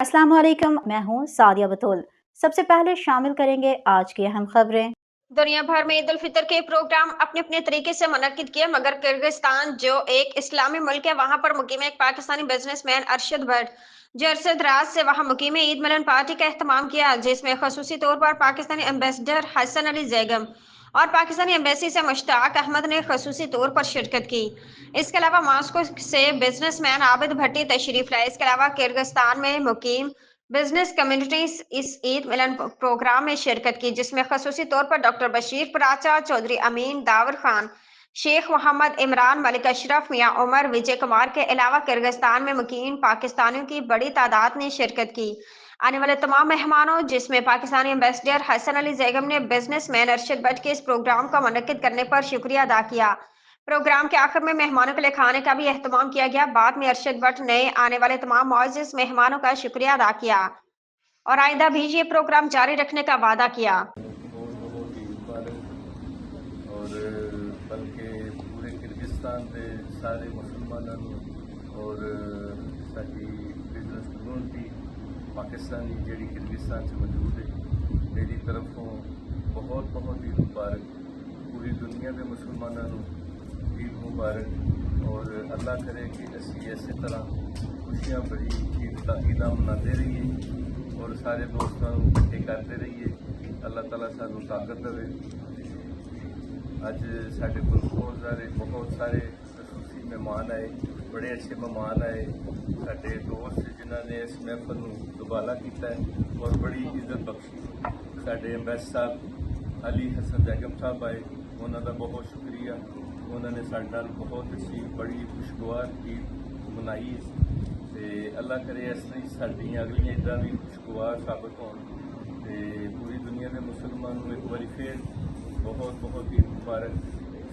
अस्सलाम वालेकुम, मैं हूँ सादिया बतूल। सबसे पहले शामिल करेंगे आज की अहम खबरें। दुनिया भर में ईद उल फितर के प्रोग्राम अपने अपने तरीके से मुनक्किद किए, मगर किर्गिस्तान जो एक इस्लामी मुल्क है, वहां पर मुकीम एक पाकिस्तानी बिजनेसमैन अरशद भट्ट, जो अरशद राज से वहां मुकीम ईद मिलन पार्टी का एहतमाम किया, जिसमें खसूसी तौर पर पाकिस्तानी एम्बेसडर हसन अली जैगम और पाकिस्तानी एम्बेसी से मुश्ताक अहमद ने खसूसी तौर पर शिरकत की। इसके अलावा मास्को से बिजनेसमैन आबिद भट्टी तशरीफ लाए। इसके अलावा किर्गिस्तान में मुकीम बिजनेस कम्युनिटीज इस ईद मिलन प्रोग्राम में शिरकत की, जिसमें खसूसी तौर पर डॉक्टर बशीर पराचा, चौधरी अमीन, दावर खान, शेख मोहम्मद इमरान, मलिक अशरफ, मियां उमर, विजय कुमार के अलावा किर्गिस्तान में मुकीम पाकिस्तानियों की बड़ी तादाद ने शिरकत की। आने वाले तमाम मेहमानों, जिसमें पाकिस्तानी एम्बेसडर हसन अली जैगम ने बिजनेसमैन अरशद भट्ट के इस प्रोग्राम का मुनक्किद करने पर शुक्रिया अदा किया। प्रोग्राम के आखिर में मेहमानों के लिए खाने का भी एहतमाम किया गया। बाद में अरशद भट्ट ने आने वाले तमाम मुअज़्ज़िज़ मेहमानों का शुक्रिया अदा किया और आइंदा भी ये प्रोग्राम जारी रखने का वादा किया। बहुत ही मुबारक और बल्कि पूरे किर्गिस्तान के सारे मुसलमानों और साडी बिजनेस कम्यूनिटी पाकिस्तानी जी किर्गिस्तान से मौजूद है, मेरी तरफों बहुत बहुत ईद मुबारक। पूरी दुनिया के मुसलमानों ईद मुबारक और अल्लाह करे कि असी इस तरह खुशियाँ भरी ईदा मनाते रहिए और सारे दोस्तों को इकट्ठे करते रहिए। अल्लाह ताला सानू ताकत देवे। अज साढ़े को बहुत सारे खसूसी मेहमान आए, बड़े अच्छे मेहमान आए, साढ़े दोस्त जिन्होंने इस महफल को दुबाला किया है और बड़ी इज्जत बख्शी। साढ़े एम्बेसडर साहब अली हसन जैगम साहब आए, उन्होंने बहुत शुक्रिया। उन्होंने साढ़े नाल बहुत अच्छी बड़ी खुशगवार ईद मनाई ते अल्लाह करे इस तरह साडियां अगलियां ईदां भी खुशगवार साबित होण ते पूरी दुनिया के मुसलमानों को एक बार फिर बहुत बहुत ईद मुबारक।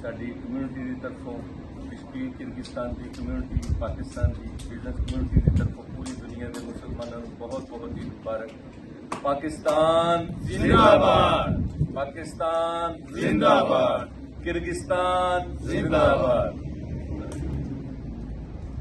साडी कम्यूनिटी की तरफों पिछली किर्गिस्तान की कम्यूनिटी, पाकिस्तान की बिजनेस कम्यूनिटी की तरफों पूरी दुनिया के मुसलमानों को बहुत बहुत ईद मुबारक। पाकिस्तान जिंदाबाद, पाकिस्तान जिंदाबाद, किर्गिस्तान जिंदाबाद।